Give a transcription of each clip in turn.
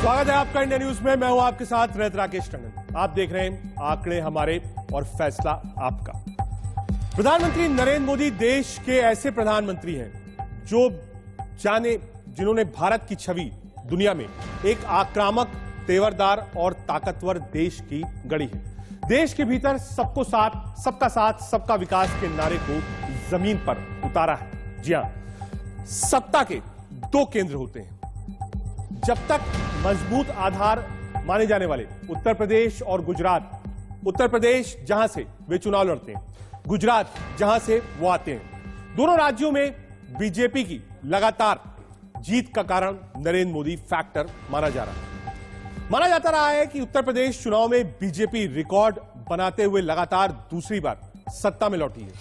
स्वागत है आपका इंडिया न्यूज में। मैं हूं आपके साथ रैत राकेश टंडन। आप देख रहे हैं आंकड़े हमारे और फैसला आपका। प्रधानमंत्री नरेंद्र मोदी देश के ऐसे प्रधानमंत्री हैं जो जिन्होंने भारत की छवि दुनिया में एक आक्रामक, तेवरदार और ताकतवर देश की गढ़ी है। देश के भीतर सबको साथ, सबका साथ, सबका विकास के नारे को जमीन पर उतारा है। जी हां, सत्ता के दो केंद्र होते हैं। जब तक मजबूत आधार माने जाने वाले उत्तर प्रदेश और गुजरात, उत्तर प्रदेश जहां से वे चुनाव लड़ते हैं, गुजरात जहां से वो आते हैं, दोनों राज्यों में बीजेपी की लगातार जीत का कारण नरेंद्र मोदी फैक्टर माना जा रहा है। माना जाता रहा है कि उत्तर प्रदेश चुनाव में बीजेपी रिकॉर्ड बनाते हुए लगातार दूसरी बार सत्ता में लौटी है।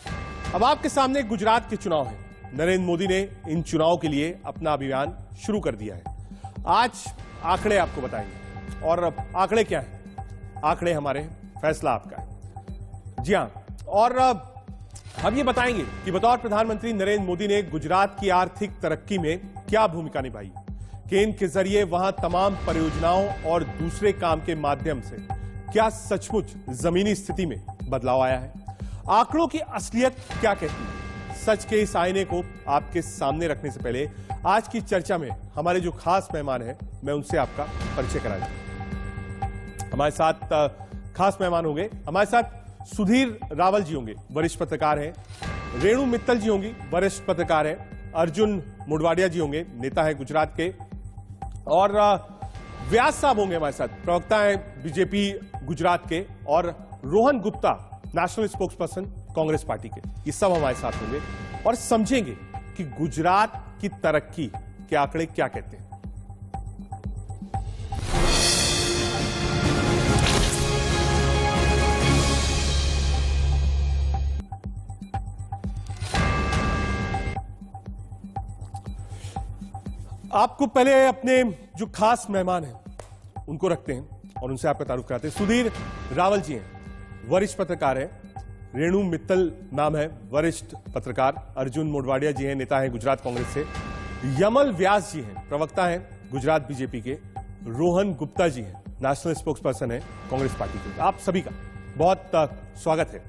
अब आपके सामने गुजरात के चुनाव है। नरेंद्र मोदी ने इन चुनाव के लिए अपना अभियान शुरू कर दिया है। आज आंकड़े आपको बताएंगे। और आंकड़े क्या हैं? आंकड़े हमारे, फैसला आपका है। जी हां, और हम ये बताएंगे कि बतौर प्रधानमंत्री नरेंद्र मोदी ने गुजरात की आर्थिक तरक्की में क्या भूमिका निभाई, केंद्र के जरिए वहां तमाम परियोजनाओं और दूसरे काम के माध्यम से क्या सचमुच जमीनी स्थिति में बदलाव आया है, आंकड़ों की असलियत क्या कहती है। सच के इस आईने को आपके सामने रखने से पहले आज की चर्चा में हमारे जो खास मेहमान हैं, मैं उनसे आपका परिचय करा दूं। हमारे साथ खास मेहमान होंगे। हमारे साथ सुधीर रावल जी होंगे, वरिष्ठ पत्रकार हैं। रेणु मित्तल जी होंगी, वरिष्ठ पत्रकार हैं। अर्जुन मोढवाडिया जी होंगे, नेता हैं गुजरात के। और व्यास साहब होंगे हमारे साथ, प्रवक्ता हैं बीजेपी गुजरात के। और Rohan Gupta, national spokes person Congress party के। ये सब हमारे साथ होंगे और समझेंगे कि गुजरात की तरक्की के आंकड़े क्या कहते हैं। आपको पहले अपने जो खास मेहमान हैं उनको रखते हैं और उनसे आपका तारुफ कराते हैं। सुधीर रावल जी हैं, वरिष्ठ पत्रकार हैं। रेणु मित्तल नाम है, वरिष्ठ पत्रकार। अर्जुन मोढवाडिया जी हैं, नेता हैं गुजरात कांग्रेस से। यमल व्यास जी हैं, प्रवक्ता हैं गुजरात बीजेपी के। रोहन गुप्ता जी हैं, नेशनल स्पोक्स पर्सन है कांग्रेस पार्टी के। आप सभी का बहुत स्वागत है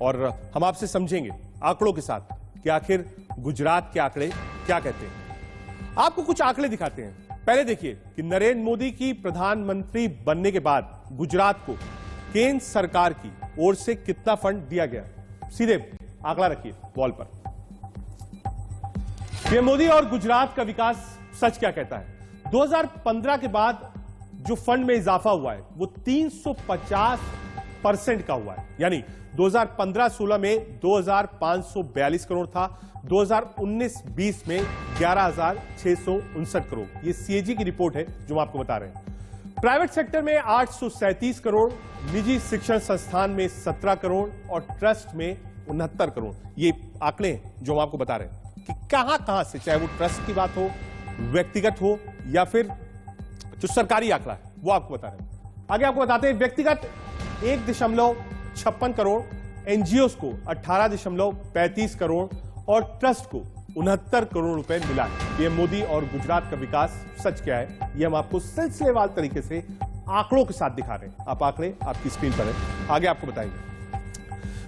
और हम आपसे समझेंगे आंकड़ों के साथ कि आखिर गुजरात के आंकड़े क्या कहते हैं। आपको कुछ आंकड़े दिखाते हैं। पहले देखिए कि नरेंद्र मोदी की प्रधानमंत्री बनने के बाद गुजरात को केंद्र सरकार की ओर से कितना फंड दिया गया। सीधे आंकड़ा रखिए वॉल पर। पीएम मोदी और गुजरात का विकास सच क्या कहता है। 2015 के बाद जो फंड में इजाफा हुआ है वो 350% का हुआ है। यानी 2015-16 में 2542 करोड़ था, 2019-20 में 11659 करोड़। ये सीएजी की रिपोर्ट है जो हम आपको बता रहे हैं। प्राइवेट सेक्टर में 837 करोड़, निजी शिक्षण संस्थान में 17 करोड़ और ट्रस्ट में 69 करोड़। ये आंकड़े हैं जो हम आपको बता रहे हैं कि कहां से, चाहे वो ट्रस्ट की बात हो, व्यक्तिगत हो या फिर जो सरकारी आंकड़ा है, वो आपको बता रहे हैं। आगे आपको बताते हैं व्यक्तिगत 1.56 करोड़, एनजीओस को 18.35 करोड़ और ट्रस्ट को 69 करोड़ रुपए मिला है। पीएम मोदी और गुजरात का विकास सच क्या है, ये हम आपको सिलसिलेवार तरीके से आंकड़ों के साथ दिखा रहे हैं। आप आंकड़े आपकी स्क्रीन पर है, आगे आपको बताएंगे।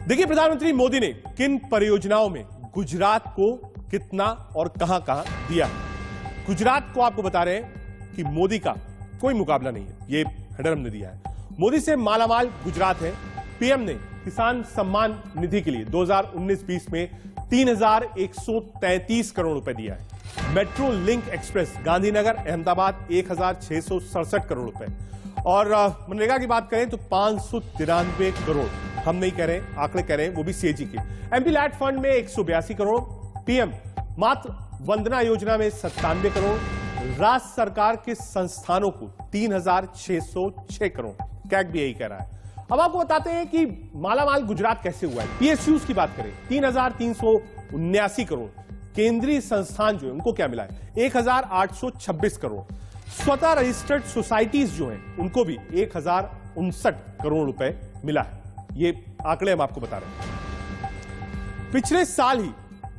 देखिए प्रधानमंत्री मोदी ने किन परियोजनाओं में गुजरात को कितना और कहां दिया है। गुजरात को आपको बता रहे हैं कि मोदी का कोई मुकाबला नहीं है। ये हेडर हमने दिया है। मोदी से मालामाल गुजरात है। पीएम ने किसान सम्मान निधि के लिए 2019-20 में 3133 करोड़ रुपए दिया है। Metro link express Gandhinagar Ahmedabad 1667 crore रुपए। और मनरेगा की बात करें तो 593 करोड़। हम नहीं कह रहे, आंकड़े कह रहे हैं, वो भी सीएजी के। एमपी लैट फंड में 182 करोड़। पीएम मातृ वंदना योजना में 97 करोड़। राज्य सरकार के संस्थानों को 3606 करोड़। कैग भी यही कह रहा है। अब आपको बताते हैं कि मालामाल गुजरात कैसे हुआ है। पीएसयूज की बात करें 3379 करोड़। केंद्रीय संस्थान जो है उनको क्या मिला है 1826 करोड़। स्वतः रजिस्टर्ड सोसाइटीज जो हैं उनको भी 1059 करोड़ रुपए मिला है। ये आंकड़े हम आपको बता रहे हैं। पिछले साल ही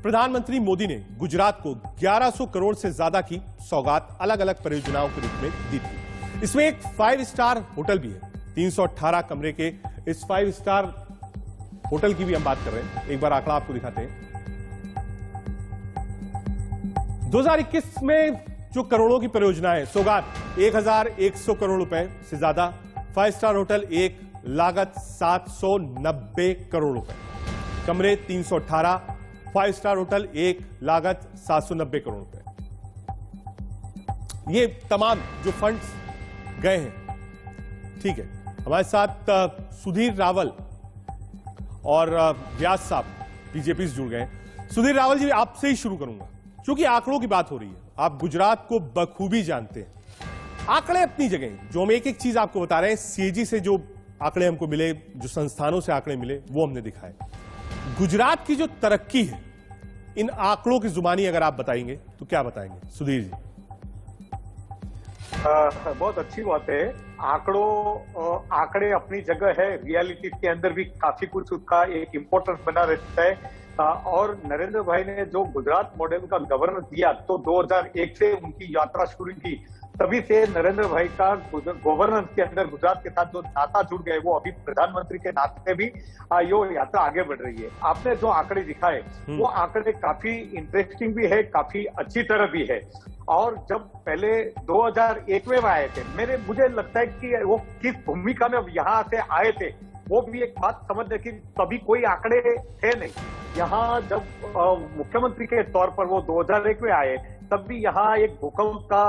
प्रधानमंत्री मोदी ने गुजरात को 1100 करोड़ से ज्यादा की सौगात अलग अलग परियोजनाओं के रूप में दी थी। इसमें एक 5 स्टार होटल भी है। 318 कमरे के इस 5 स्टार होटल की भी हम बात कर रहे हैं। एक बार आंकड़ा आपको दिखाते हैं। 2021 में जो करोड़ों की परियोजनाएं, सौगात 1100 करोड़ रुपए से ज्यादा, 5 स्टार होटल एक, लागत 790 करोड़ रुपए, कमरे 318, 5 स्टार होटल एक, लागत 790 करोड़ रुपए। ये तमाम जो फंड्स गए हैं, ठीक है। हमारे साथ सुधीर रावल और व्यास साहब बीजेपी से जुड़ गए। सुधीर रावल जी, आपसे ही शुरू करूंगा क्योंकि आंकड़ों की बात हो रही है। आप गुजरात को बखूबी जानते हैं। आंकड़े अपनी जगह हैं। जो हम एक एक चीज आपको बता रहे हैं, सीएजी से जो आंकड़े हमको मिले, जो संस्थानों से आंकड़े मिले, वो हमने दिखाए। गुजरात की जो तरक्की है, इन आंकड़ों की जुबानी अगर आप बताएंगे तो क्या बताएंगे सुधीर जी? बहुत अच्छी बात है। आंकड़े अपनी जगह है, रियलिटी के अंदर भी काफी कुछ उसका एक इम्पोर्टेंस बना रहता है। और नरेंद्र भाई ने जो गुजरात मॉडल का गवर्नेंस दिया, तो 2001 से उनकी यात्रा शुरू की, तभी से नरेंद्र भाई का गवर्नेंस के अंदर गुजरात के साथ जो नाता जुड़ गए, वो अभी प्रधानमंत्री के नाते भी यो यात्रा आगे बढ़ रही है। आपने जो आंकड़े दिखाए, वो आंकड़े काफी इंटरेस्टिंग भी है, काफी अच्छी तरह भी है। और जब पहले 2001 में आए थे, मुझे लगता है कि वो किस भूमिका में यहाँ से आए थे, वो भी एक बात समझने की, तभी कोई आंकड़े थे नहीं। यहाँ जब मुख्यमंत्री के तौर पर वो 2001 में आए, तब भी यहाँ एक भूकंप का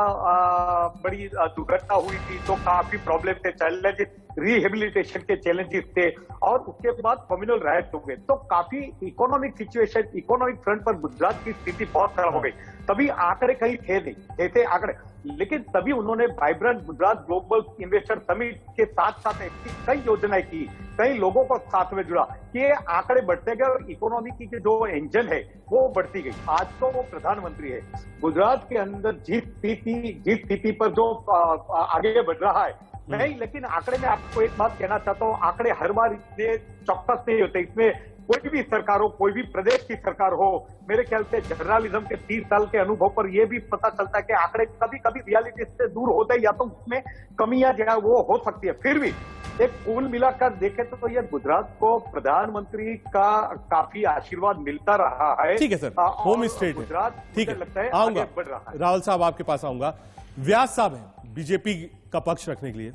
बड़ी दुर्घटना हुई थी, तो काफी प्रॉब्लम थे, चैलेंजेस, रिहेबिलिटेशन के चैलेंजेस थे, और उसके बाद कम्युनल राइट्स हो गए। तो काफी इकोनॉमिक सिचुएशन, इकोनॉमिक फ्रंट पर गुजरात की स्थिति बहुत खराब हो गई। तभी आंकड़े कहीं थे नहीं, थे आंकड़े, लेकिन तभी उन्होंने vibrant Gujarat global investor summit के साथ साथ ऐसी कई योजनाएं की, कई लोगों को साथ में जुड़ा, कि आंकड़े बढ़ते गए और इकोनॉमी की जो इंजन है वो बढ़ती गई। आज तो वो प्रधानमंत्री है। गुजरात के अंदर जिस स्थिति पर जो आगे बढ़ रहा है, नहीं, लेकिन आंकड़े में आपको एक बात कहना चाहता हूँ, आंकड़े हर बार इतने चौकस नहीं होते। इसमें कोई भी सरकार हो, कोई भी प्रदेश की सरकार हो, मेरे ख्याल से जर्नलिज्म के 30 साल के अनुभव पर यह भी पता चलता है कि आंकड़े कभी कभी रियलिटी से दूर होते हैं, या तो उसमें कमियां जो है वो हो सकती है। फिर भी एक कुल मिलाकर देखें तो ये गुजरात को प्रधानमंत्री का काफी आशीर्वाद मिलता रहा है। ठीक है सर, होम स्टेट है, ठीक है, लगता है आऊंगा, बढ़ रहा है। राहुल साहब आपके पास आऊंगा। व्यास साहब हैं बीजेपी का पक्ष रखने के लिए।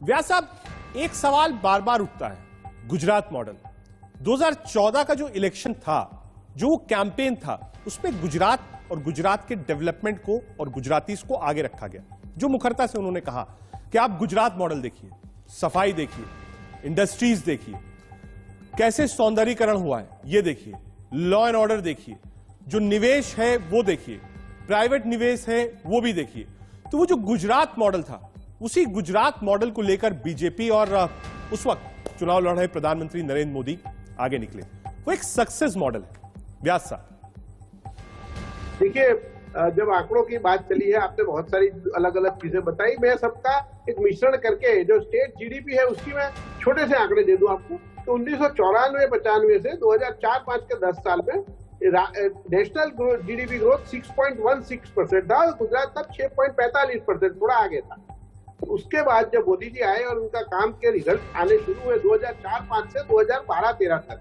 व्यास साहब, एक सवाल बार बार उठता है, गुजरात मॉडल 2014 का जो इलेक्शन था, जो वो कैंपेन था, उसमें गुजरात और गुजरात के डेवलपमेंट को और गुजरातीज को आगे रखा गया। जो मुखरता से उन्होंने कहा कि आप गुजरात मॉडल देखिए, सफाई देखिए, इंडस्ट्रीज देखिए, कैसे सौंदर्यीकरण हुआ है ये देखिए, लॉ एंड ऑर्डर देखिए, जो निवेश है वो देखिए, प्राइवेट निवेश है वो भी देखिए। तो वो जो गुजरात मॉडल था, उसी गुजरात मॉडल को लेकर बीजेपी और उस वक्त चुनाव लड़ रहे प्रधानमंत्री नरेंद्र मोदी आगे निकले। वो एक सक्सेस मॉडल है। व्यास साहब, देखिए, जब आंकड़ों की बात चली है, आपने बहुत सारी अलग अलग चीजें बताई। मैं सबका एक मिश्रण करके जो स्टेट जीडीपी है उसकी मैं छोटे से आंकड़े दे दूं आपको। तो 1994-95 से 2004-5 के 10 साल में नेशनल जीडीपी ग्रोथ 6.16% था। गुजरात तब 6.45%, थोड़ा आगे था। उसके बाद जब मोदी जी आए और उनका काम के रिजल्ट आने शुरू हुए 2004-5 से 2012-13 तक,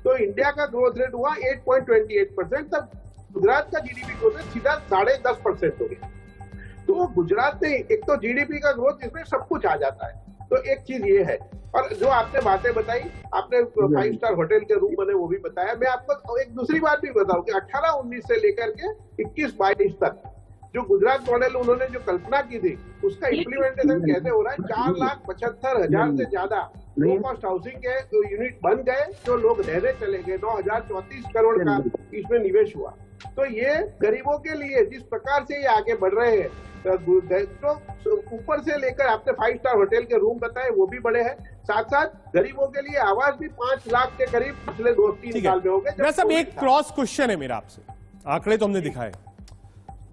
तो इंडिया का ग्रोथ रेट हुआ 8.28%। तब गुजरात का जीडीपी ग्रोथ रेट सीधा 10.5% हो गया। तो गुजरात में एक तो जीडीपी का ग्रोथ, इसमें सब कुछ आ जाता है। तो एक चीज ये है। और जो आपने बातें बताई, आपने 5 स्टार होटल के रूम बने वो भी बताया। मैं आपको एक दूसरी बात भी बताऊं कि 18-19 से लेकर के 21-22 तक जो गुजरात मॉडल उन्होंने जो कल्पना की थी, उसका इम्प्लीमेंटेशन कैसे हो रहा है। 4,75,000 से ज्यादा लो कॉस्ट हाउसिंग के यूनिट बन गए, जो लोग रहने चले गए। 9,034 करोड़ का इसमें निवेश हुआ। तो ये गरीबों के लिए जिस प्रकार से ये आगे बढ़ रहे हैं, तो ऊपर से लेकर आपने 5 स्टार होटल के रूम बताए, वो भी बड़े हैं। साथ साथ गरीबों के लिए आवास भी 5 लाख के करीब पिछले 2-3 साल में हो गए। सब एक क्रॉस क्वेश्चन है मेरा आपसे, आंकड़े तो हमने दिखाए।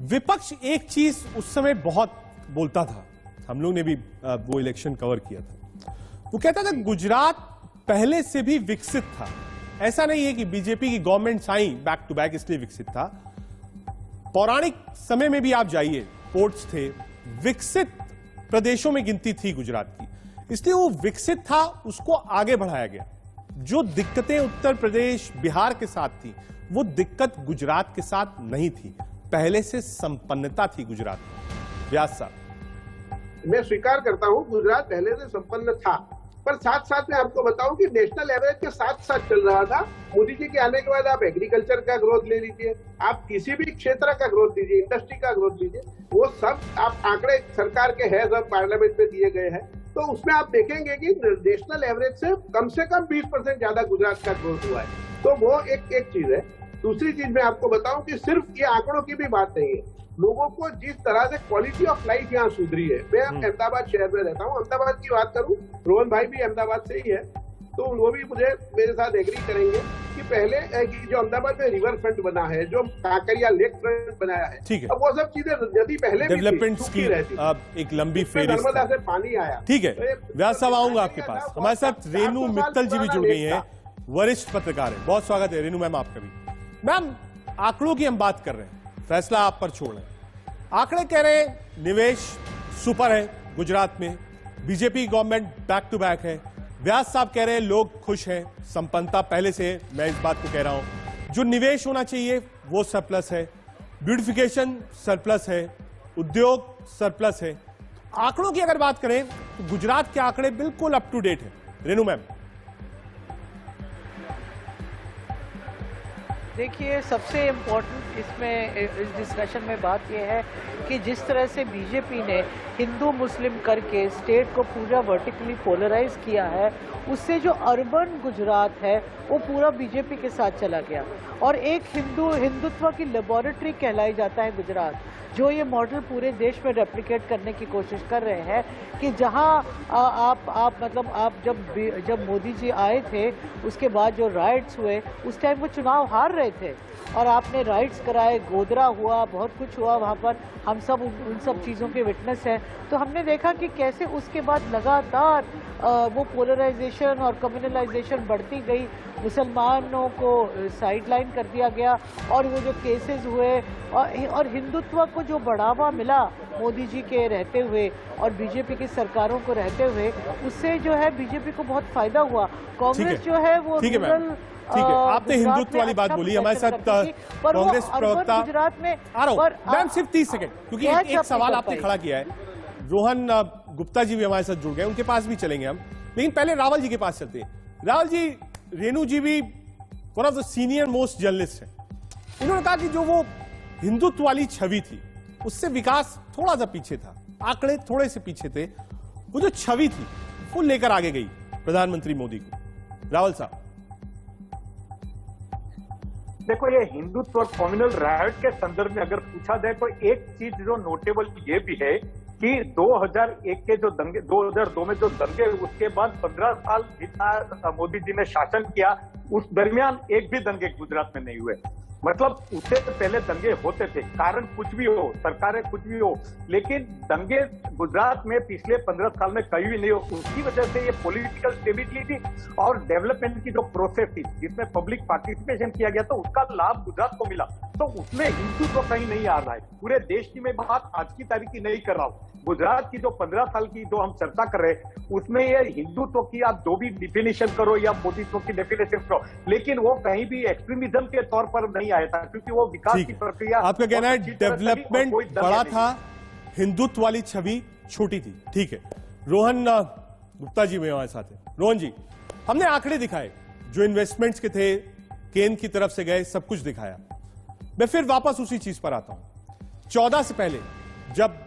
विपक्ष एक चीज उस समय बहुत बोलता था, हम लोग ने भी वो इलेक्शन कवर किया था, वो कहता था गुजरात पहले से भी विकसित था। ऐसा नहीं है कि बीजेपी की गवर्नमेंट आई बैक टू बैक इसलिए विकसित था। पौराणिक समय में भी आप जाइए, पोर्ट्स थे, विकसित प्रदेशों में गिनती थी गुजरात की, इसलिए वो विकसित था, उसको आगे बढ़ाया गया। जो दिक्कतें उत्तर प्रदेश बिहार के साथ थी वो दिक्कत गुजरात के साथ नहीं थी, पहले से संपन्नता थी गुजरात में। व्यास साहब, मैं स्वीकार करता हूं गुजरात पहले से संपन्न था, पर साथ साथ मैं आपको बताऊं कि नेशनल एवरेज के साथ साथ चल रहा था। मोदी जी के आने के बाद आप एग्रीकल्चर का ग्रोथ ले लीजिए, आप किसी भी क्षेत्र का ग्रोथ लीजिए, इंडस्ट्री का ग्रोथ लीजिए, वो सब आप आंकड़े सरकार के है, सब पार्लियामेंट में दिए गए हैं, तो उसमें आप देखेंगे कि नेशनल एवरेज से कम 20% ज्यादा गुजरात का ग्रोथ हुआ है। तो वो एक चीज है। दूसरी चीज मैं आपको बताऊं कि सिर्फ ये आंकड़ों की भी बात नहीं है, लोगों को जिस तरह से क्वालिटी ऑफ लाइफ यहाँ सुधरी है। मैं अहमदाबाद शहर में रहता हूँ, अहमदाबाद की बात करूँ, रोहन भाई भी अहमदाबाद से ही है, तो वो भी मेरे साथ एग्री करेंगे कि पहले कि जो अहमदाबाद में रिवर फ्रंट बना है, जो कांकरिया लेक फ्रंट बनाया है, ठीक है, अब वो सब चीजें नदी पहले डेवलपमेंट की एक लंबी फेरी, नर्मदा से पानी आया। ठीक है, व्यास साहब आऊंगा आपके पास। हमारे साथ रेनू मित्तल जी भी जुड़ गई हैं, वरिष्ठ पत्रकार है। बहुत स्वागत है रेनू मैम आपका भी। मैम, आंकड़ों की हम बात कर रहे हैं, फैसला आप पर छोड़ रहे हैं। आंकड़े कह रहे हैं निवेश सुपर है गुजरात में, BJP government back to back है। व्यास साहब कह रहे हैं लोग खुश हैं, संपन्नता पहले से है, मैं इस बात को कह रहा हूं। जो निवेश होना चाहिए वो सरप्लस है, ब्यूटिफिकेशन सरप्लस है, उद्योग सरप्लस है। आंकड़ों की अगर बात करें तो गुजरात के आंकड़े बिल्कुल अप टू डेट है। रेनू मैम, देखिए, सबसे इम्पोर्टेंट इसमें इस डिस्कशन में बात यह है कि जिस तरह से बीजेपी ने हिंदू मुस्लिम करके स्टेट को पूरा वर्टिकली पोलराइज किया है, उससे जो अर्बन गुजरात है वो पूरा बीजेपी के साथ चला गया और एक हिंदुत्व की लेबोरेटरी कहलाई जाता है गुजरात, जो ये मॉडल पूरे देश में रेप्लिकेट करने की कोशिश कर रहे हैं कि जहां आप जब मोदी जी आए थे उसके बाद जो राइट्स हुए, उस टाइम वो चुनाव हार रहे थे और आपने राइट्स कराए, गोदरा हुआ, बहुत कुछ हुआ वहाँ पर, हम सब उन सब चीज़ों के विटनेस हैं। तो हमने देखा कि कैसे उसके बाद लगातार वो पोलराइजेशन और कम्युनलाइजेशन बढ़ती गई, मुसलमानों को साइडलाइन कर दिया गया और वो जो केसेस हुए और हिंदुत्व को जो बढ़ावा मिला मोदी जी के रहते हुए और बीजेपी की सरकारों को रहते हुए, उससे जो है बीजेपी को बहुत फायदा हुआ। कांग्रेस जो है वो ठीक है, आपने हिंदुत्व वाली बात बोली। हमारे साथ कांग्रेस प्रवक्ता गुजरात में आ रहा हूं मैम, सिर्फ 30 सेकंड, क्योंकि एक सवाल आपने खड़ा किया है। रोहन गुप्ता जी भी हमारे साथ जुड़ गए, उनके पास भी चलेंगे हम, लेकिन पहले रावल जी के पास चलते हैं। रावल जी, रेनू जी भी one of the senior most journalist है, इन्होंने कहा कि जो वो हिंदुत्व वाली छवि थी उससे विकास थोड़ा सा पीछे था, आंकड़े थोड़े से पीछे थे, वो जो छवि थी वो लेकर आगे गई प्रधानमंत्री मोदी को। रावल साहब, देखो, ये हिंदुत्व और कम्युनल राइट के संदर्भ में अगर पूछा जाए तो एक चीज जो नोटेबल ये भी है कि 2001 के जो दंगे, 2002 में जो दंगे, उसके बाद 15 साल जितना मोदी जी ने शासन किया, उस दरमियान एक भी दंगे गुजरात में नहीं हुए। मतलब उससे पहले दंगे होते थे, कारण कुछ भी हो, सरकारें कुछ भी हो, लेकिन दंगे गुजरात में पिछले 15 साल में कहीं भी नहीं हो। उसकी वजह से ये पॉलिटिकल स्टेबिलिटी और डेवलपमेंट की जो प्रोसेस थी, जिसमें पब्लिक पार्टिसिपेशन किया गया, तो उसका लाभ गुजरात को मिला। तो उसमें हिंदुत्व कहीं नहीं आ रहा है। पूरे देश की मैं बात आज की तारीख की नहीं कर रहा हूँ, गुजरात की जो 15 साल की जो हम चर्चा कर रहे हैं, उसमें ये हिंदुत्व की आप जो भी डिफिनेशन करो या मोदीत्व की डेफिनेशन करो, लेकिन वो कहीं भी एक्सट्रीमिज्म के तौर पर नहीं आया था, क्योंकि वो विकास की प्रक्रिया, आपका कहना है डेवलपमेंट बड़ा था, हिंदुत्व वाली छवि छोटी थी। ठीक है, रोहन गुप्ता जी हमारे साथ है। रोहन जी, हमने आंकड़े दिखाए जो इन्वेस्टमेंट्स के थे, केंद्र की तरफ से गए, सब कुछ दिखाया। मैं फिर वापस उसी चीज पर आता हूं। 14 से पहले जब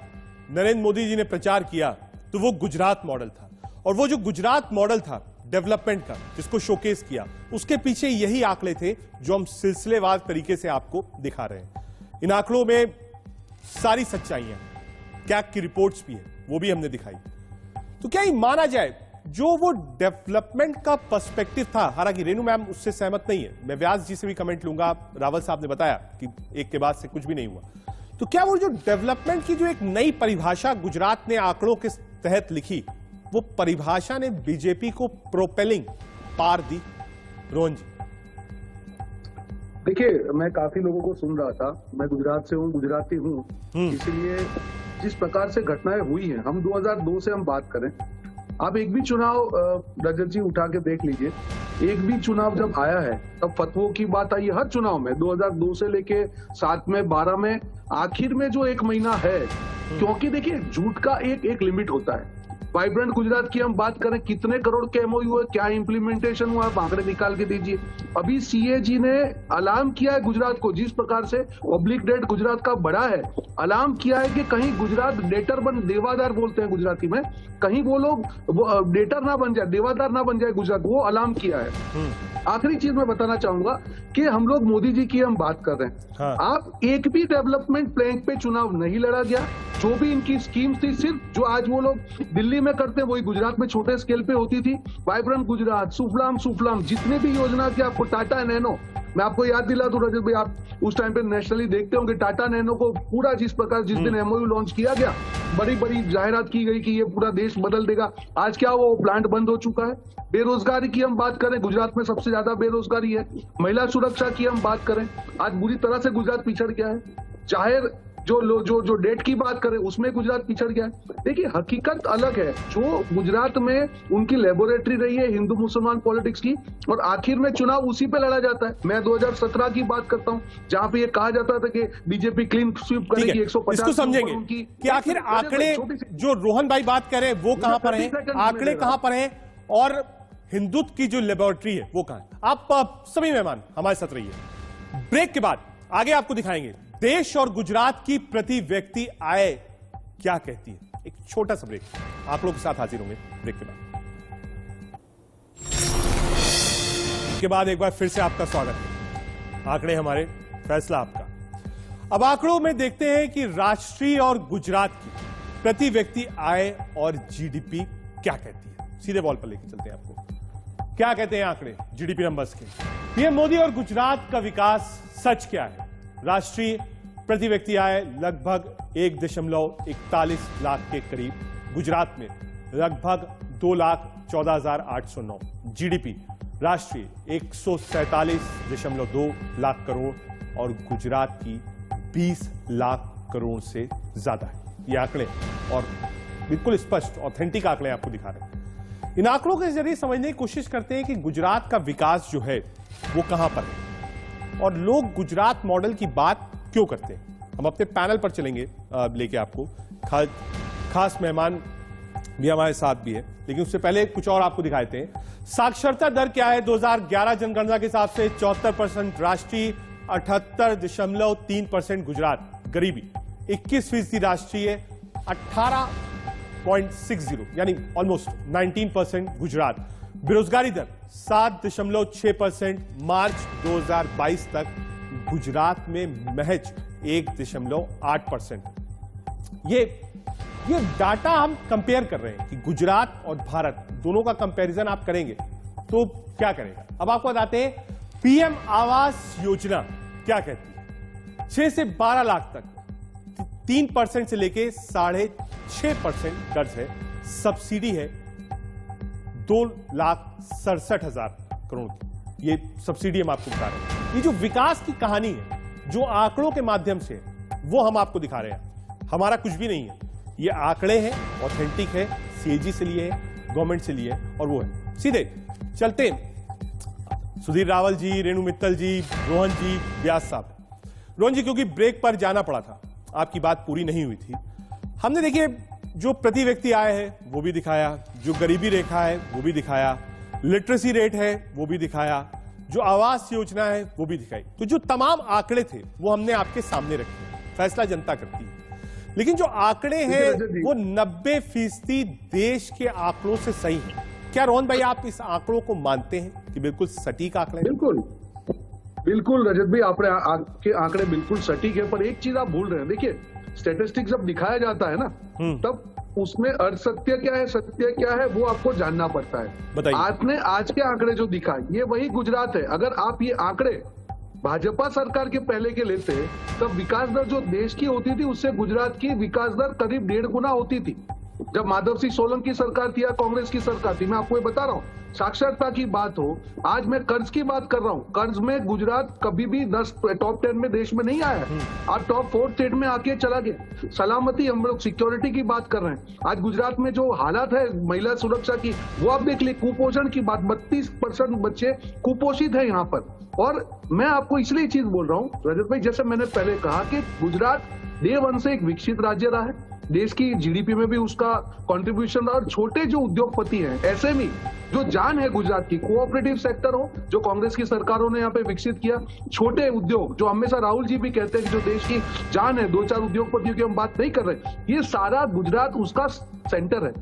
नरेंद्र मोदी जी ने प्रचार किया तो वो गुजरात मॉडल था, और वो जो गुजरात मॉडल था डेवलपमेंट का, जिसको शोकेस किया, उसके पीछे यही आंकड़े थे जो हम सिलसिलेवार तरीके से आपको दिखा रहे हैं। इन आंकड़ों में सारी सच्चाइयां, कैग की रिपोर्ट्स भी है, वो भी हमने दिखाई। तो क्या ये माना जाए जो वो डेवलपमेंट का पर्सपेक्टिव था, हालांकि रेनू मैम उससे सहमत नहीं है, मैं व्यास जी से भी कमेंट लूंगा, रावल साहब ने बताया कि एक के बाद से कुछ भी नहीं हुआ, तो क्या वो जो डेवलपमेंट की जो एक नई परिभाषा गुजरात ने आंकड़ों के तहत लिखी, वो परिभाषा ने बीजेपी को प्रोपेलिंग पार दी? रोहन जी, देखिए, मैं काफी लोगों को सुन रहा था, मैं गुजरात से हूँ, गुजराती हूँ, इसलिए जिस प्रकार से घटनाएं हुई हैं, हम 2002 से हम बात करें, आप एक भी चुनाव रजत जी उठा के देख लीजिए, एक भी चुनाव जब आया है तब फतवों की बात आई है हर चुनाव में, 2002 से लेके 7 में 12 में, आखिर में जो 1 महीना है, क्योंकि देखिए झूठ का एक लिमिट होता है। वाइब्रेंट गुजरात की हम बात करें, कितने करोड़ के एमओयू है, क्या इंप्लीमेंटेशन हुआ, आप आंकड़े निकाल के दीजिए। अभी सीएजी ने अलार्म किया है गुजरात को, जिस प्रकार से पब्लिक डेट गुजरात का बढ़ा है, अलार्म किया है कि कहीं गुजरात डेटर देवादार बोलते हैं गुजराती में, कहीं वो लोग डेटर ना बन जाए, देवादार ना बन जाए गुजरात, वो अलार्म किया है। आखिरी चीज मैं बताना चाहूंगा कि हम लोग मोदी जी की हम बात कर रहे हैं, हाँ। आप एक भी डेवलपमेंट प्लैंक पे चुनाव नहीं लड़ा गया, जो भी इनकी स्कीम्स थी, सिर्फ जो आज वो लोग दिल्ली में करते हैं वही गुजरात में छोटे स्केल पे होती थी। वाइब्रेंट गुजरात, सुफलाम, जितने भी योजना थी, आपको टाटा नैनो, मैं आपको याद दिला दूं रजत भाई, आप उस टाइम पे नेशनली देखते होंगे, टाटा नैनो को पूरा जिस प्रकार जिस दिन एमओयू लॉन्च किया गया, बड़ी बड़ी जाहिरात की गई कि ये पूरा देश बदल देगा। आज क्या वो प्लांट बंद हो चुका है। बेरोजगारी की हम बात करें, गुजरात में सबसे ज्यादा बेरोजगारी है। महिला सुरक्षा की हम बात करें, आज बुरी तरह से गुजरात पिछड़ गया है। जाहिर जो डेट की बात करें उसमें गुजरात पिछड़ गया है। देखिए हकीकत अलग है, जो गुजरात में उनकी लेबोरेटरी रही है हिंदू मुसलमान पॉलिटिक्स की, और आखिर में चुनाव उसी पे लड़ा जाता है। मैं 2017 की बात करता हूं, जहां पे ये कहा जाता था कि बीजेपी क्लीन स्वीप करेगी, 150 इसको समझेंगे कि आखिर आंकड़े जो रोहन भाई बात कर रहे हैं वो कहां पर हैं, आंकड़े कहां पर हैं, और हिंदुत्व की जो लेबोरेटरी है वो कहां है। आप सभी मेहमान हमारे साथ रहिए, ब्रेक के बाद आगे आपको दिखाएंगे देश और गुजरात की प्रति व्यक्ति आय क्या कहती है। एक छोटा सा ब्रेक, आप लोगों के साथ हाजिर होंगे ब्रेक के बाद एक बार फिर से आपका स्वागत है। आंकड़े हमारे, फैसला आपका। अब आंकड़ों में देखते हैं कि राष्ट्रीय और गुजरात की प्रति व्यक्ति आय और जीडीपी क्या कहती है। सीधे वॉल पर लेके चलते हैं आपको, क्या कहते हैं आंकड़े जीडीपी नंबर्स के। पीएम मोदी और गुजरात का विकास सच क्या है। राष्ट्रीय प्रति व्यक्ति आय लगभग 1.41 लाख के करीब, गुजरात में लगभग 2,14,809। जीडीपी राष्ट्रीय 147.2 लाख करोड़ और गुजरात की 20 लाख करोड़ से ज्यादा है। ये आंकड़े और बिल्कुल स्पष्ट ऑथेंटिक आंकड़े आपको दिखा रहे हैं। इन आंकड़ों के जरिए समझने की कोशिश करते हैं कि गुजरात का विकास जो है वो कहां पर है और लोग गुजरात मॉडल की बात क्यों करते हैं। हम अपने पैनल पर चलेंगे लेके आपको, खास मेहमान भी हमारे साथ भी है, लेकिन उससे पहले कुछ और आपको दिखाते हैं। साक्षरता दर क्या है 2011 जनगणना के हिसाब से 74% राष्ट्रीय, 78.3% गुजरात। गरीबी 21% राष्ट्रीय, 18.60 यानी ऑलमोस्ट 19% गुजरात। बेरोजगारी दर 7.6%, मार्च 2022 तक गुजरात में महज 1.8%। ये डाटा हम कंपेयर कर रहे हैं कि गुजरात और भारत दोनों का कंपैरिजन आप करेंगे तो क्या करेगा। अब आपको बताते हैं पीएम आवास योजना क्या कहती है। 6 से 12 लाख तक 3% से लेके 6.5% कर्ज है, सब्सिडी है 2,67,000 करोड़ की। ये सब्सिडी हम आपको बता रहे हैं। ये जो विकास की कहानी है जो आंकड़ों के माध्यम से वो हम आपको दिखा रहे हैं। हमारा कुछ भी नहीं है, ये आंकड़े हैं, ऑथेंटिक है, सीएजी से लिए है, गवर्नमेंट से लिए है, और वो है। सीधे चलते हैं सुधीर रावल जी, रेणु मित्तल जी, रोहन जी, व्यास साहब। रोहन जी, क्योंकि ब्रेक पर जाना पड़ा था, आपकी बात पूरी नहीं हुई थी। हमने देखिए जो प्रति व्यक्ति आय है वो भी दिखाया, जो गरीबी रेखा है वो भी दिखाया, लिटरेसी रेट है वो भी दिखाया, जो आवास योजना है वो भी दिखाई। तो जो तमाम आंकड़े थे वो हमने आपके सामने रखे, फैसला जनता करती है। लेकिन जो आंकड़े हैं वो 90% देश के आंकड़ों से सही है। क्या रोहन भाई आप इस आंकड़ों को मानते हैं कि बिल्कुल सटीक आंकड़े? बिल्कुल रजत भाई, आपके आंकड़े बिल्कुल सटीक है, पर एक चीज आप भूल रहे हैं। देखिए स्टैटिस्टिक्स जब दिखाया जाता है ना, तब उसमें असत्य क्या है, सत्य क्या है, वो आपको जानना पड़ता है। आपने आज के आंकड़े जो दिखाए ये वही गुजरात है। अगर आप ये आंकड़े भाजपा सरकार के पहले के लेते तब विकास दर जो देश की होती थी उससे गुजरात की विकास दर करीब 1.5 गुना होती थी। जब माधव सिंह सोलंकी सरकार थी या कांग्रेस की सरकार थी, मैं आपको ये बता रहा हूँ। साक्षरता की बात हो, आज मैं कर्ज की बात कर रहा हूँ, कर्ज में गुजरात कभी भी टॉप 10 में देश में नहीं आया, आज टॉप 4 स्टेट में आके चला गया। सलामती, हम लोग सिक्योरिटी की बात कर रहे हैं, आज गुजरात में जो हालात है महिला सुरक्षा की, वो आप देख लीजिए। कुपोषण की बात, 32% बच्चे कुपोषित है यहाँ पर। और मैं आपको इसलिए चीज बोल रहा हूँ रजत भाई, जैसे मैंने पहले कहा कि गुजरात डे 1 से एक विकसित राज्य रहा है, देश की जीडीपी में भी उसका कंट्रीब्यूशन रहा। और छोटे जो उद्योगपति हैं, एसएमई जो जान है गुजरात की, कोऑपरेटिव सेक्टर हो जो कांग्रेस की सरकारों ने यहाँ पे विकसित किया, छोटे उद्योग जो हमेशा राहुल जी भी कहते हैं कि जो देश की जान है, 2-4 उद्योगपतियों की हम बात नहीं कर रहे, ये सारा गुजरात उसका सेंटर है।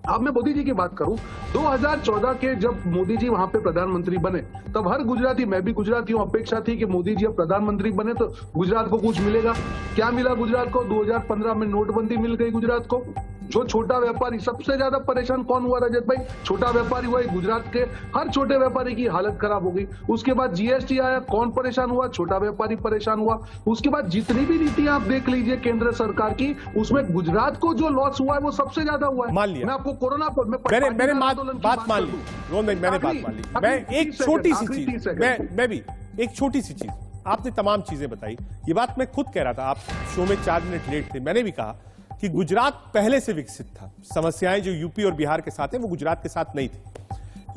अब मैं मोदी जी की बात करूं, 2014 के जब मोदी जी वहां पे प्रधानमंत्री बने, तब हर गुजराती, मैं भी गुजराती हूं, अपेक्षा थी कि मोदी जी अब प्रधानमंत्री बने तो गुजरात को कुछ मिलेगा। क्या मिला गुजरात को? 2015 में नोटबंदी मिल गई गुजरात को। जो छोटा व्यापारी, सबसे ज्यादा परेशान कौन हुआ रजत भाई? छोटा व्यापारी हुआ। गुजरात के हर छोटे व्यापारी की हालत खराब हो गई। उसके बाद जीएसटी आया, कौन परेशान हुआ? छोटा व्यापारी परेशान हुआ। उसके बाद जितनी भी नीतियां आप देख लीजिए केंद्र सरकार की, उसमें गुजरात को जो लॉस हुआ है वो सबसे ज्यादा हुआ है। मान लिया। मैं आपको कोरोना पर मैंने बात मान ली रोहन भाई, मैंने बात मान ली। मैं एक छोटी सी चीज, मैं भी एक छोटी सी चीज, आपने तमाम चीजें बताई, ये बात मैं खुद कह रहा था, आप शो में 4 मिनट लेट थे। मैंने भी कहा कि गुजरात पहले से विकसित था, समस्याएं जो यूपी और बिहार के साथ है वो गुजरात के साथ नहीं थी।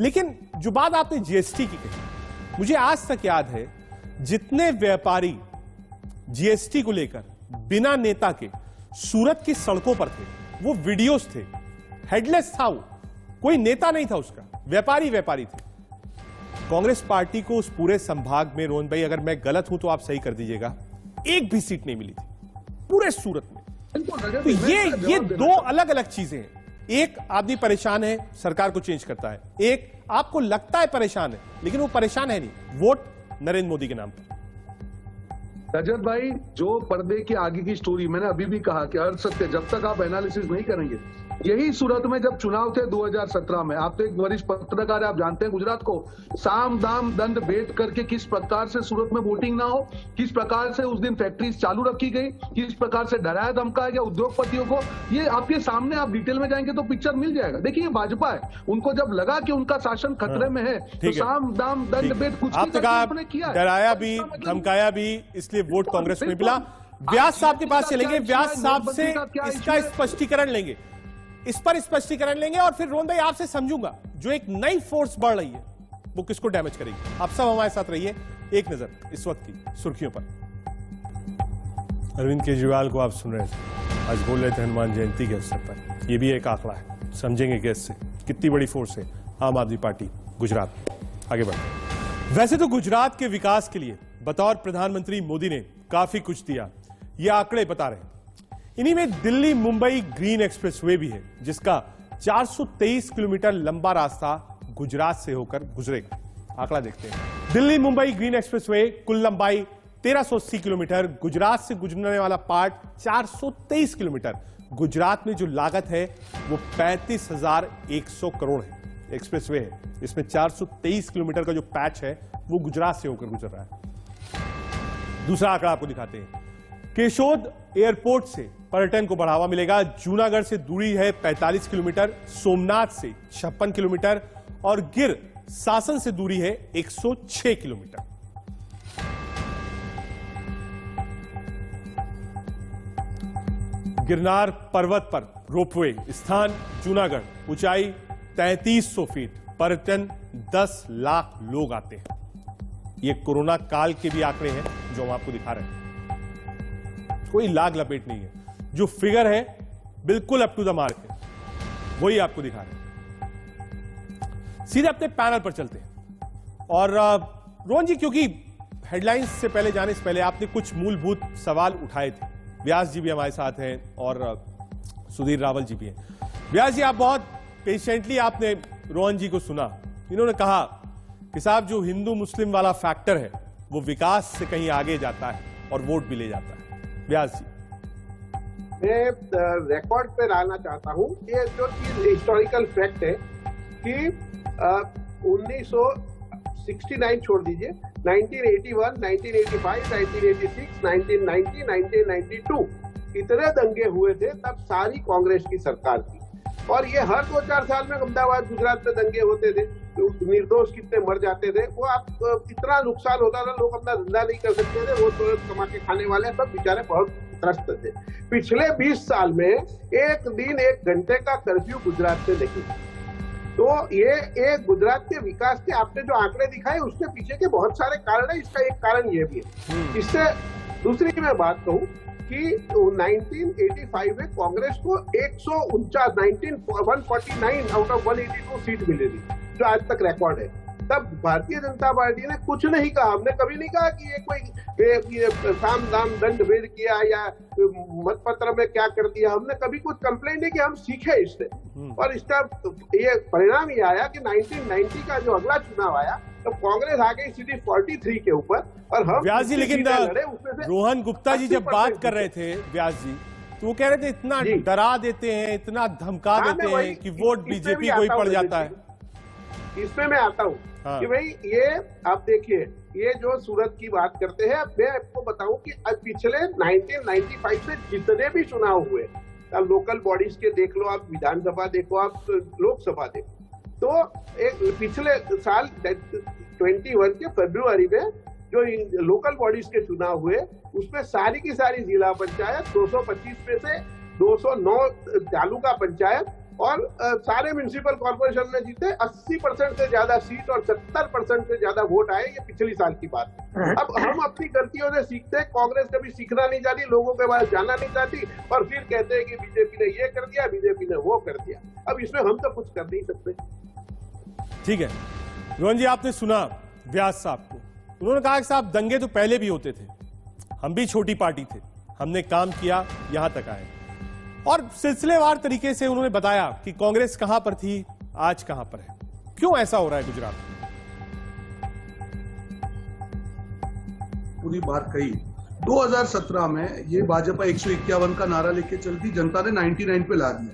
लेकिन जो बात आपने जीएसटी की कही, मुझे आज तक याद है जितने व्यापारी जीएसटी को लेकर बिना नेता के सूरत की सड़कों पर थे, वो वीडियोस थे, हेडलेस था वो, कोई नेता नहीं था उसका, व्यापारी थे। कांग्रेस पार्टी को उस पूरे संभाग में, रोहन भाई अगर मैं गलत हूं तो आप सही कर दीजिएगा, एक भी सीट नहीं मिली थी पूरे सूरत में। तो ये 2 अलग अलग चीजें हैं। एक आदमी परेशान है, सरकार को चेंज करता है, एक आपको लगता है परेशान है लेकिन वो परेशान है नहीं, वोट नरेंद्र मोदी के नाम पर। रजत भाई, जो पर्दे के आगे की स्टोरी, मैंने अभी भी कहा कि हर सत्य जब तक आप एनालिसिस नहीं करेंगे, यही सूरत में जब चुनाव थे 2017 में, आप तो एक वरिष्ठ पत्रकार है, आप जानते हैं गुजरात को, साम दाम दंड भेद करके किस प्रकार से सूरत में वोटिंग ना हो, किस प्रकार से उस दिन फैक्ट्रीज चालू रखी गई, किस प्रकार से डराया धमकाया गया उद्योगपतियों को, ये आपके सामने, आप डिटेल में जाएंगे तो पिक्चर मिल जाएगा। देखिए ये भाजपा है, उनको जब लगा कि उनका शासन खतरे में है तो साम दाम दंड भेद कुछ आपने किया, डराया भी धमकाया भी, इसलिए वोट कांग्रेस में मिला। व्यास साहब के पास चलेंगे, व्यास साहब से इसका स्पष्टीकरण लेंगे, इस पर स्पष्टीकरण लेंगे और फिर रोहन भाई आपसे समझूंगा जो एक नई फोर्स बढ़ रही है वो किसको डैमेज करेगी। आप सब हमारे साथ रहिए। एक नजर इस वक्त की सुर्खियों पर। अरविंद केजरीवाल को आप सुन रहे थे, आज बोल रहे थे हनुमान जयंती के अवसर पर, ये भी एक आंकड़ा है, समझेंगे कैसे, कितनी बड़ी फोर्स है आम आदमी पार्टी गुजरात में। आगे बढ़ते। वैसे तो गुजरात के विकास के लिए बतौर प्रधानमंत्री मोदी ने काफी कुछ दिया, ये आंकड़े बता रहे हैं। इन्हीं में दिल्ली मुंबई ग्रीन एक्सप्रेसवे भी है, जिसका 423 किलोमीटर लंबा रास्ता गुजरात से होकर गुजरेगा। आंकड़ा देखते हैं। दिल्ली मुंबई ग्रीन एक्सप्रेसवे कुल लंबाई 1380 किलोमीटर, गुजरात से गुजरने वाला पार्ट 423 किलोमीटर। गुजरात में जो लागत है वो 35,100 करोड़ है। एक्सप्रेसवे है, इसमें 423 किलोमीटर का जो पैच है वो गुजरात से होकर गुजर रहा है। दूसरा आंकड़ा आपको दिखाते हैं। केशोद एयरपोर्ट से पर्यटन को बढ़ावा मिलेगा। जूनागढ़ से दूरी है 45 किलोमीटर, सोमनाथ से 56 किलोमीटर और गिर सासन से दूरी है 106 किलोमीटर। गिरनार पर्वत पर रोपवे स्थान जूनागढ़, ऊंचाई 3300 फीट, पर्यटन 10 लाख लोग आते हैं। ये कोरोना काल के भी आंकड़े हैं जो हम आपको दिखा रहे हैं, कोई लाग लपेट नहीं है, जो फिगर है बिल्कुल अप टू द मार्क है, वही आपको दिखा रहे हैं। सीधे अपने पैनल पर चलते हैं। और रोहन जी, क्योंकि हेडलाइंस से पहले जाने से पहले आपने कुछ मूलभूत सवाल उठाए थे, व्यास जी भी हमारे साथ हैं और सुधीर रावल जी भी हैं। व्यास जी, आप बहुत पेशेंटली आपने रोहन जी को सुना। इन्होंने कहा कि साहब जो हिंदू मुस्लिम वाला फैक्टर है वो विकास से कहीं आगे जाता है और वोट भी ले जाता है। व्यास जी, मैं रिकॉर्ड पे लाना चाहता हूँ कि जो चीज हिस्टोरिकल फैक्ट है कि 1969 छोड़ दीजिए, 1981, 1985, 1986, 1990, 1992 इतने दंगे हुए थे, तब सारी कांग्रेस की सरकार थी। और ये हर 2-4 साल में अहमदाबाद गुजरात में दंगे होते थे, तो निर्दोष कितने मर जाते थे, वो आप इतना नुकसान होता था, लोग अपना धंधा नहीं कर सकते थे, वो तो कमा के खाने वाले सब बेचारे बहुत त्रस्त थे। पिछले 20 साल में एक दिन 1 घंटे का कर्फ्यू गुजरात से नहीं। तो ये गुजरात के विकास के आपने जो आंकड़े दिखाए उसके पीछे के बहुत सारे कारण है, इसका एक कारण ये भी है। इससे दूसरी मैं बात कहूँ कि 1985 में कांग्रेस को 149 आउट ऑफ 182 सीट मिली थी, जो आज तक रिकॉर्ड है। तब भारतीय जनता पार्टी ने कुछ नहीं कहा, हमने कभी नहीं कहा कि ये कोई साम दाम दंड भेद किया या मतपत्र में क्या कर दिया, हमने कभी कुछ कंप्लेंट नहीं किया, हम सीखे इससे। और इसका ये परिणाम ये आया कि 1990 का जो अगला चुनाव आया तो कांग्रेस आ गई सीधी 43 के ऊपर, और हम व्यास जी, लेकिन उसमें रोहन गुप्ता जी जब बात कर रहे थे व्यास जी, तो वो कह रहे थे इतना डरा देते हैं, इतना धमका देते हैं कि वोट बीजेपी को ही पड़ जाता है। इसमें मैं आता हूँ कि भाई ये आप देखिए, ये जो सूरत की बात करते हैं, मैं आपको बताऊं कि पिछले 1995 से जितने भी चुनाव हुए, लोकल बॉडीज के देख लो आप, विधानसभा देखो आप, लोकसभा देखो, तो एक पिछले साल 21 के फरवरी में जो लोकल बॉडीज के चुनाव हुए, उसमें सारी की सारी जिला पंचायत 225 में से 209 तालुका पंचायत और सारे म्युनिसिपल कॉर्पोरेशन में जीते, 80% से ज्यादा सीट और 70% से ज्यादा वोट आए। ये पिछली साल की बात है। अब हम अपनी गलतियों से सीखते हैं, कांग्रेस कभी सीखना नहीं चाहती, लोगों के पास जाना नहीं चाहती, और फिर कहते हैं कि बीजेपी ने ये कर दिया, बीजेपी ने वो कर दिया। अब इसमें हम तो कुछ कर नहीं सकते। ठीक है रोहन जी, आपने सुना व्यास साहब को, उन्होंने कहा कि साहब दंगे तो पहले भी होते थे, हम भी छोटी पार्टी थे, हमने काम किया, यहां तक आए, और सिलसिलेवार तरीके से उन्होंने बताया कि कांग्रेस कहां पर थी, आज कहां पर है, क्यों ऐसा हो रहा है गुजरात में। पूरी बात कही। 2017 में ये भाजपा 151 का नारा लेके चलती, जनता ने 99 पे ला दिया।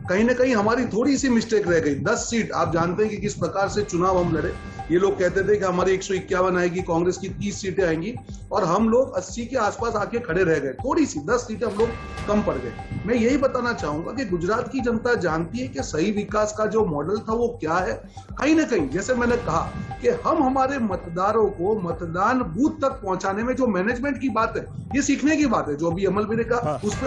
कहीं ना कहीं हमारी थोड़ी सी मिस्टेक रह गई। 10 सीट, आप जानते हैं कि किस प्रकार से चुनाव हम लड़े। ये लोग कहते थे कि हमारी 151 आएगी, कांग्रेस की 30 सीटें आएंगी, और हम लोग 80 के आसपास आके खड़े रह गए। थोड़ी सी 10 सीटें हम लोग कम पड़ गए। मैं यही बताना चाहूंगा कि गुजरात की जनता जानती है कि सही विकास का जो मॉडल था वो क्या है। कहीं ना कहीं जैसे मैंने कहा कि हम हमारे मतदारों को मतदान बूथ तक पहुंचाने में जो मैनेजमेंट की बात है, ये सीखने की बात है। जो अभी अमल भी ने कहा उस पर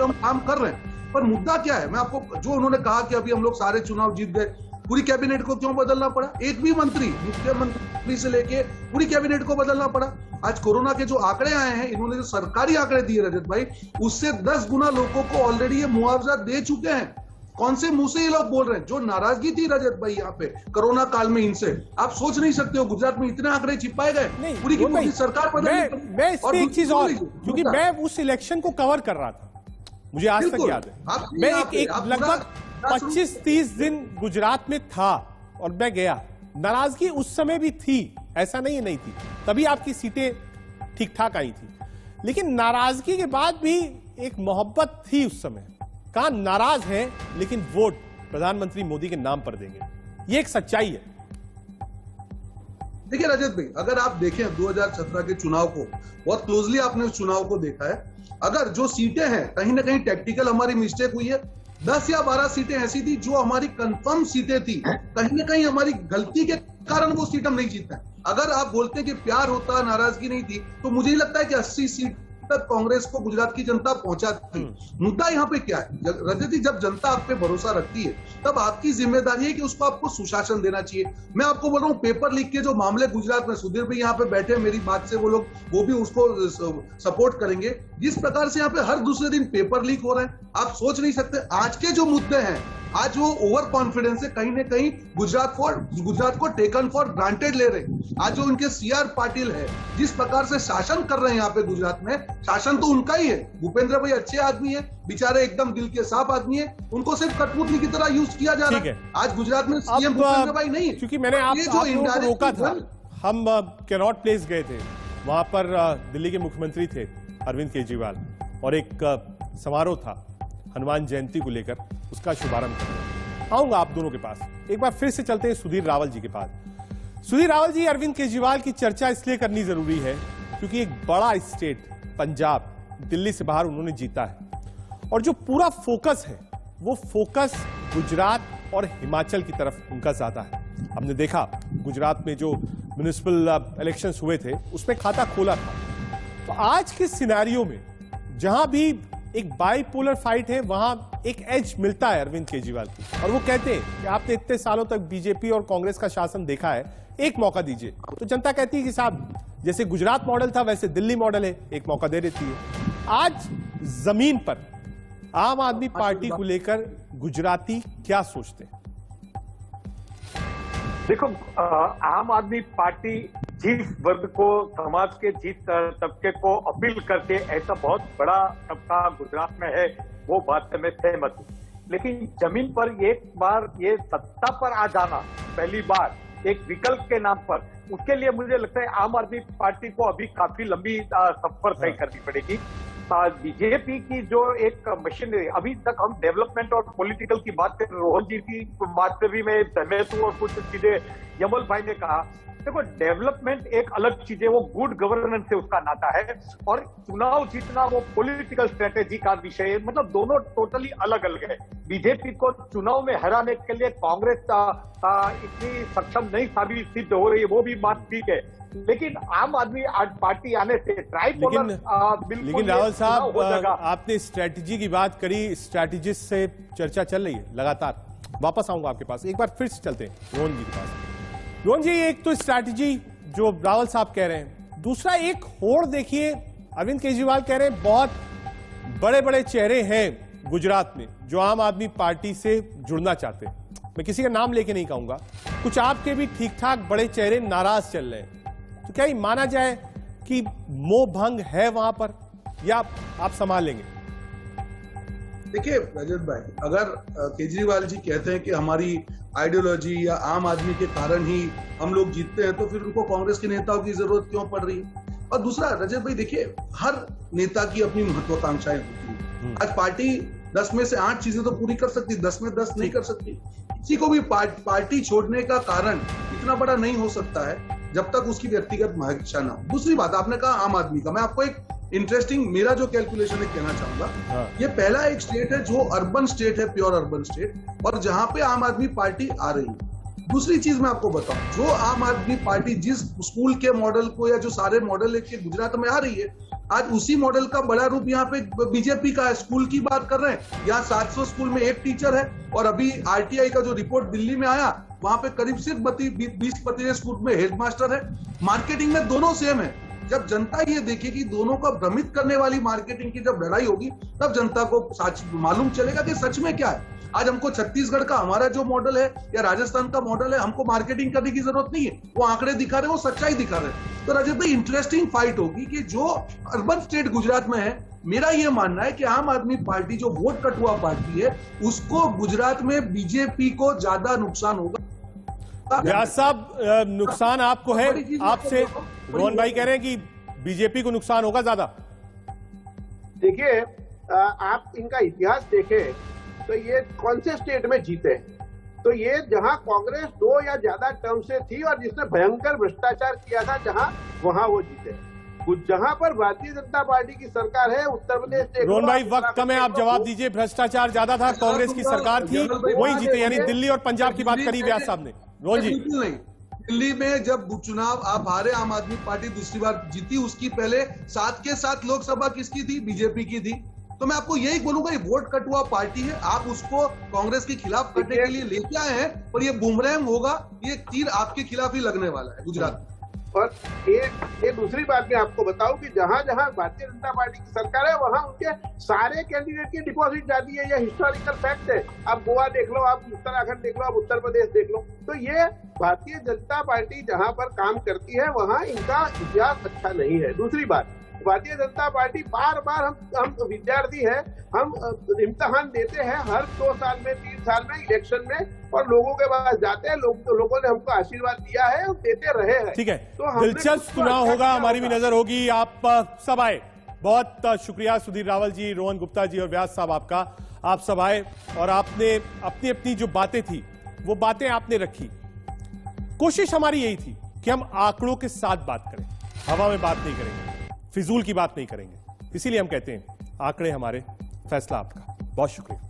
हम काम कर रहे हैं। पर मुद्दा क्या है, मैं आपको जो उन्होंने कहा कि अभी हम लोग सारे चुनाव जीत गए, पूरी कैबिनेट को क्यों बदलना पड़ा? एक भी मंत्री, मुख्यमंत्री से लेके पूरी कैबिनेट को बदलना पड़ा। आज कोरोना के जो आंकड़े आए हैं, इन्होंने जो सरकारी आंकड़े दिए रजत भाई, उससे 10 गुना लोगों को ऑलरेडी ये मुआवजा दे चुके हैं। कौन से मुंह से ये लोग बोल रहे हैं? जो नाराजगी थी रजत भाई यहाँ पे कोरोना काल में इनसे, आप सोच नहीं सकते हो गुजरात में इतने आंकड़े छिपाए गए। पूरी की पूरी सरकार बदल। मैं इस पे एक चीज और, क्योंकि मैं उस इलेक्शन को कवर कर रहा था, मुझे आज तक याद है, मैं एक लगभग 25-30 दिन गुजरात में था और मैं गया। नाराजगी उस समय भी थी, ऐसा नहीं है नहीं थी, तभी आपकी सीटें ठीक ठाक आई थी, लेकिन नाराजगी के बाद भी एक मोहब्बत थी उस समय। कहां नाराज है लेकिन वोट प्रधानमंत्री मोदी के नाम पर देंगे, ये एक सच्चाई है। देखिए रजत भाई, अगर आप देखें 2017 के चुनाव को बहुत क्लोजली, आपने उस चुनाव को देखा है, अगर जो सीटें हैं कहीं ना कहीं टेक्निकल हमारी मिस्टेक हुई है। 10 या 12 सीटें ऐसी थी जो हमारी कंफर्म सीटें थी, कहीं ना कहीं हमारी गलती के कारण वो सीट हम नहीं जीत पाए। अगर आप बोलते हैं कि प्यार होता, नाराजगी नहीं थी, तो मुझे ही लगता है कि 80 सीट तक कांग्रेस को गुजरात की जनता पहुंचाती। मुद्दा यहाँ पे क्या है रजत जी, जब जनता आप पे भरोसा रखती है तब आपकी जिम्मेदारी है कि उसको आपको सुशासन देना चाहिए। मैं आपको बोल रहा हूँ, पेपर लीक के जो मामले गुजरात में, सुधीर भाई यहाँ पे बैठे, मेरी बात से वो लोग वो भी उसको सपोर्ट करेंगे। जिस प्रकार से यहाँ पे हर दूसरे दिन पेपर लीक हो रहे हैं, आप सोच नहीं सकते। आज के जो मुद्दे हैं, आज वो ओवर कॉन्फिडेंस है, कहीं ना कहीं गुजरात को टेकन फॉर ग्रांटेड ले रहे। आज जो उनके सीआर पाटिल है, जिस प्रकार से शासन कर रहे हैं यहाँ पे गुजरात में, शासन तो उनका ही है। भूपेंद्र भाई अच्छे आदमी है, बेचारे एकदम दिल के साफ आदमी है, उनको सिर्फ कठपुतली की तरह यूज किया जा रहा है। आज गुजरात में सीएम भूपेंद्र भाई नहीं है, क्योंकि मैंने आपको रोका था। हम कैनॉट प्लेस गए थे, वहां पर दिल्ली के मुख्यमंत्री थे अरविंद केजरीवाल, और एक समारोह था हनुमान जयंती को लेकर, उसका शुभारंभ करना। आऊंगा आप दोनों के पास। एक बार फिर से चलते हैं सुधीर रावल जी के पास। सुधीर रावल जी, अरविंद केजरीवाल की चर्चा इसलिए करनी जरूरी है क्योंकि एक बड़ा स्टेट पंजाब, दिल्ली से बाहर उन्होंने जीता है, और जो पूरा फोकस है वो फोकस गुजरात और हिमाचल की तरफ उनका ज्यादा है। हमने देखा गुजरात में जो म्युनिसिपल इलेक्शंस हुए थे उसमें खाता खोला था। तो आज के सिनेरियो में जहां भी एक बाइपोलर फाइट है, वहां एक एज मिलता है अरविंद केजरीवाल को, और वो कहते हैं कि आपने इतने सालों तक बीजेपी और कांग्रेस का शासन देखा है, एक मौका दीजिए। तो जनता कहती है कि साहब जैसे गुजरात मॉडल था वैसे दिल्ली मॉडल है, एक मौका दे देती है। आज जमीन पर आम आदमी पार्टी को लेकर गुजराती क्या सोचते हैं? देखो, आम आदमी पार्टी जिस वर्ग को, समाज के जिस तबके को अपील करके ऐसा बहुत बड़ा तबका गुजरात में है, वो बात से मैं सहमत हूँ। लेकिन जमीन पर एक बार ये सत्ता पर आ जाना, पहली बार एक विकल्प के नाम पर, उसके लिए मुझे लगता है आम आदमी पार्टी को अभी काफी लंबी सफर तय करनी पड़ेगी। बीजेपी की जो एक मशीनरी, अभी तक हम डेवलपमेंट और पॉलिटिकल की बात कर, रोहन जी की बात से भी मैं सहमत हूँ, और कुछ चीजें यमल भाई ने कहा। देखो, डेवलपमेंट एक अलग चीज है, वो गुड गवर्नेंस से उसका नाता है, और चुनाव जीतना वो पॉलिटिकल स्ट्रेटेजी का विषय है। मतलब दोनों टोटली अलग अलग है। बीजेपी को चुनाव में हराने के लिए कांग्रेस इतनी सक्षम नहीं साबित सिद्ध हो रही है, वो भी बात ठीक है। लेकिन आम आदमी पार्टी आने से ट्राइपोलर, लेकिन रावल साहब, आपने स्ट्रेटजी की बात करी, स्ट्रेटजिस्ट से चर्चा चल रही है लगातार। वापस आऊंगा आपके पास, एक बार फिर से चलते हैं रोहन जी के पास। रोहन जी, एक तो स्ट्रैटेजी जो रावल साहब कह रहे हैं, दूसरा एक होड़ देखिए, अरविंद केजरीवाल कह रहे हैं बहुत बड़े बड़े चेहरे हैं गुजरात में जो आम आदमी पार्टी से जुड़ना चाहते हैं। मैं किसी का नाम लेके नहीं कहूंगा, कुछ आपके भी ठीक ठाक बड़े चेहरे नाराज चल रहे हैं। तो क्या ये माना जाए कि मोह भंग है वहां पर, या आप संभाल लेंगे? देखिए रजत भाई, अगर केजरीवाल जी कहते हैं कि हमारी आइडियोलॉजी या आम आदमी के कारण ही हम लोग जीतते हैं, तो फिर उनको कांग्रेस के नेताओं की जरूरत क्यों पड़ रही है? और दूसरा रजत भाई, देखिए हर नेता की अपनी महत्वाकांक्षाएं होती है। आज पार्टी 10 में से 8 चीजें तो पूरी कर सकती, 10 में 10 नहीं कर सकती। किसी को भी पार्टी छोड़ने का कारण इतना बड़ा नहीं हो सकता है जब तक उसकी व्यक्तिगत इच्छा ना हो। दूसरी बात, आपने कहा आम आदमी का, मैं आपको एक इंटरेस्टिंग मेरा जो कैलकुलेशन है कहना चाहूंगा। ये पहला एक स्टेट है जो अर्बन स्टेट है, प्योर अर्बन स्टेट, और जहां पे आम आदमी पार्टी आ रही है। दूसरी चीज मैं आपको बताऊं, जो आम आदमी पार्टी जिस स्कूल के मॉडल को, या जो सारे मॉडल लेके गुजरात में आ रही है, आज उसी मॉडल का बड़ा रूप यहाँ पे बीजेपी का है। स्कूल की बात कर रहे हैं, यहाँ 700 स्कूल में एक टीचर है, और अभी आरटीआई का जो रिपोर्ट दिल्ली में आया, वहां पे करीब सिर्फ 20-25 स्कूल में हेडमास्टर है। मार्केटिंग में दोनों सेम है। जब जनता ये देखे कि दोनों को भ्रमित करने वाली मार्केटिंग की जब लड़ाई होगी, तब जनता को सच मालूम चलेगा कि सच में क्या है। आज हमको छत्तीसगढ़ का हमारा जो मॉडल है या राजस्थान का मॉडल है, हमको मार्केटिंग करने की जरूरत नहीं है। वो आंकड़े दिखा रहे हैं, वो सच्चाई दिखा रहे हैं। तो रजत भाई, इंटरेस्टिंग फाइट होगी कि जो अर्बन स्टेट गुजरात में है, मेरा ये मानना है कि आम आदमी पार्टी जो वोट कटुआ पार्टी है, उसको गुजरात में बीजेपी को ज्यादा नुकसान होगा। व्यास साहब, नुकसान आपको है, आपसे रोहन भाई कह रहे हैं कि बीजेपी को नुकसान होगा ज्यादा। देखिए, आप इनका इतिहास देखें तो ये कौन से स्टेट में जीते, तो ये जहां कांग्रेस 2 या ज्यादा टर्म से थी और जिसने भयंकर भ्रष्टाचार किया था, वहां वो जीते। जहां पर भारतीय जनता पार्टी की सरकार है, उत्तर प्रदेश। रोहन भाई, वक्त कम है, आप जवाब दीजिए। भ्रष्टाचार ज्यादा था, कांग्रेस की सरकार थी, वही जीते, यानी दिल्ली और पंजाब की बात करी व्यास साहब ने। रोहन जी, बिल्कुल नहीं। दिल्ली में जब चुनाव आप हारे, आम आदमी पार्टी दूसरी बार जीती, उसकी पहले 7 के 7 लोकसभा किसकी थी? बीजेपी की थी। तो मैं आपको यही बोलूंगा, ये वोट कटुआ पार्टी है, आप उसको कांग्रेस के खिलाफ करने के लिए लेके आए हैं, पर ये बुमरैंग होगा, ये तीर आपके खिलाफ ही लगने वाला है गुजरात में। और ये दूसरी बात मैं आपको बताऊं कि जहां जहां भारतीय जनता पार्टी की सरकार है, वहां उनके सारे कैंडिडेट की डिपॉजिट जाती है। ये हिस्टोरिकल फैक्ट है। आप गोवा देख लो, आप उत्तराखंड देख लो, आप उत्तर प्रदेश देख लो। तो ये भारतीय जनता पार्टी जहां पर काम करती है, वहां इनका इतिहास अच्छा नहीं है। दूसरी बात, भारतीय जनता पार्टी बार बार, हम विद्यार्थी हैं, हम इम्तिहान देते हैं हर 2 साल में, 3 साल में, इलेक्शन में, और लोगों के पास जाते हैं। लोगों ने हमको आशीर्वाद दिया है और देते रहे हैं। ठीक है, तो दिलचस्प चुनाव होगा, हमारी भी नजर होगी। आप सब आए, बहुत शुक्रिया सुधीर रावल जी, रोहन गुप्ता जी और व्यास साहब आपका। आप सब आए और आपने अपनी अपनी जो बातें थी, वो बातें आपने रखी। कोशिश हमारी यही थी कि हम आंकड़ों के साथ बात करें, हवा में बात नहीं करेंगे, फिजूल की बात नहीं करेंगे। इसीलिए हम कहते हैं आंकड़े हमारे, फैसला आपका। बहुत शुक्रिया।